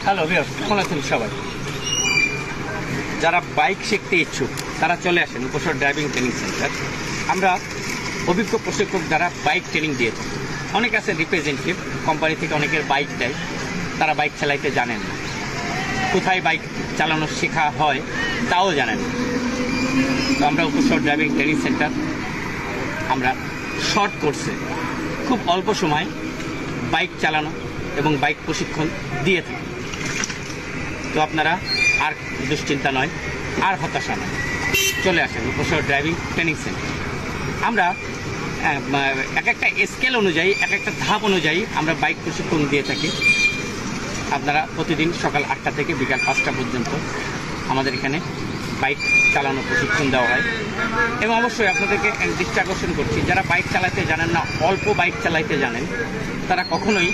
Hello viewers, কেমন আছেন সবাই? যারা বাইক শিখতে ইচ্ছুক তারা চলে আসেন উপসর ড্রাইভিং ট্রেনিং সেন্টার। আমরা অভিজ্ঞ প্রশিক্ষক যারা বাইক ট্রেনিং দিয়ে থাকি। অনেক আছে রিপ্রেজেন্টেটিভ কোম্পানি থেকে অনেকের বাইক দেয়, তারা বাইক চালাইতে জানেন না, কোথায় বাইক চালানো শেখা হয় তাও জানেন না। তো আমরা উপসর ড্রাইভিং ট্রেনিং সেন্টার আমরা শর্ট কোর্সে খুব অল্প সময় বাইক চালানো এবং বাইক প্রশিক্ষণ দিয়ে থাকি। তো আপনারা আর দুশ্চিন্তা নয়, আর হতাশা নয়, চলে আসেন উপসর ড্রাইভিং ট্রেনিং সেন্টার। আমরা এক একটা স্কেল অনুযায়ী, এক একটা ধাপ অনুযায়ী আমরা বাইক প্রশিক্ষণ দিয়ে থাকি। আপনারা প্রতিদিন সকাল 8টা থেকে বিকাল 5টা পর্যন্ত আমাদের এখানে বাইক চালানো প্রশিক্ষণ দেওয়া হয়। এবং অবশ্যই আপনাদেরকে দৃষ্টি আকর্ষণ করছি, যারা বাইক চালাতে জানেন না, অল্প বাইক চালাতে জানেন, তারা কখনোই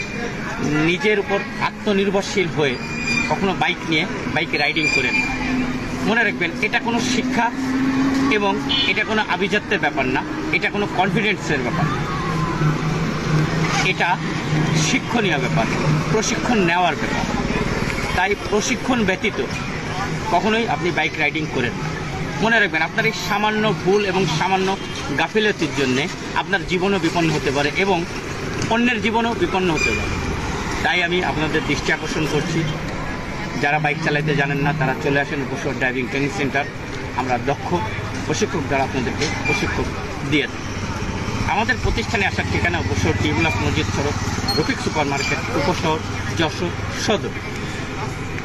নিজের উপর আত্মনির্ভরশীল হয়ে কখনো বাইক নিয়ে বাইক রাইডিং করেন। মনে রাখবেন, এটা কোনো শিক্ষা এবং এটা কোনো আভিজাত্যের ব্যাপার না, এটা কোনো কনফিডেন্সের ব্যাপার, এটা শিক্ষণীয় ব্যাপার, প্রশিক্ষণ নেওয়ার ব্যাপার। তাই প্রশিক্ষণ ব্যতীত কখনোই আপনি বাইক রাইডিং করেন না। মনে রাখবেন, আপনার এই সামান্য ভুল এবং সামান্য গাফিলতির জন্যে আপনার জীবনও বিপন্ন হতে পারে এবং অন্যের জীবনও বিপন্ন হতে পারে। তাই আমি আপনাদের দৃষ্টি আকর্ষণ করছি, যারা বাইক চালাতে জানেন না তারা চলে আসেন উপসর ড্রাইভিং ট্রেনিং সেন্টার। আমরা দক্ষ প্রশিক্ষক দ্বারা আপনাদেরকে প্রশিক্ষক দিয়ে থাকি। আমাদের প্রতিষ্ঠানে আসার ঠিকানা উপসর টিউবলাস মসজিদ সড়ক, রফিক সুপার মার্কেট, উপশহর, যশোর সদর।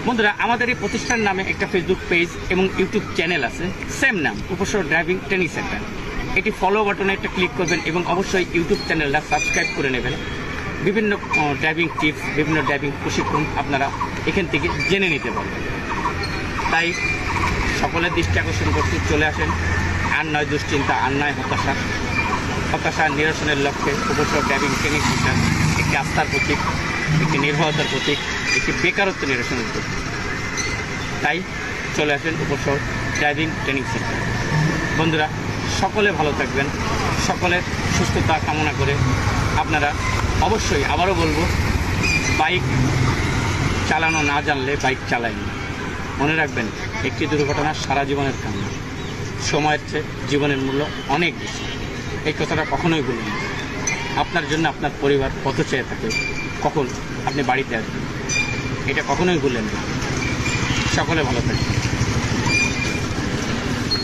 বন্ধুরা, আমাদের এই প্রতিষ্ঠানের নামে একটা ফেসবুক পেজ এবং ইউটিউব চ্যানেল আছে, সেম নাম, উপসর ড্রাইভিং ট্রেনিং সেন্টার। এটি ফলো বাটনে একটা ক্লিক করবেন এবং অবশ্যই ইউটিউব চ্যানেলটা সাবস্ক্রাইব করে নেবেন। বিভিন্ন ড্রাইভিং টিপস, বিভিন্ন ড্রাইভিং প্রশিক্ষণ আপনারা এখান থেকে জেনে নিতে পারবেন। তাই সকলের দৃষ্টি আকর্ষণ করতে চলে আসেন। আর নয় দুশ্চিন্তা, আর নয় হতাশা নিরসনের লক্ষ্যে উপসর ড্রাইভিং ট্রেনিং সেন্টার একটি আস্থার প্রতীক, একটি নির্ভরতার প্রতীক, একটি বেকারত্ব নিরসনের প্রতীক। তাই চলে আসেন উপসর ড্রাইভিং ট্রেনিং সেন্টার। বন্ধুরা, সকলে ভালো থাকবেন, সকলের সুস্থতা কামনা করে আপনারা অবশ্যই, আবারও বলবো, বাইক চালানো না জানলে বাইক চালাইনি। মনে রাখবেন, একটি দুর্ঘটনা সারা জীবনের কান্না, সময়ের চেয়ে জীবনের মূল্য অনেক বেশি। এই কথাটা কখনোই ভুলবেন না। আপনার জন্য আপনার পরিবার কত চেয়ে থাকে, কখন আপনি বাড়িতে আসবেন, এটা কখনোই ভুলবেন না। সকলে ভালো থাকবেন।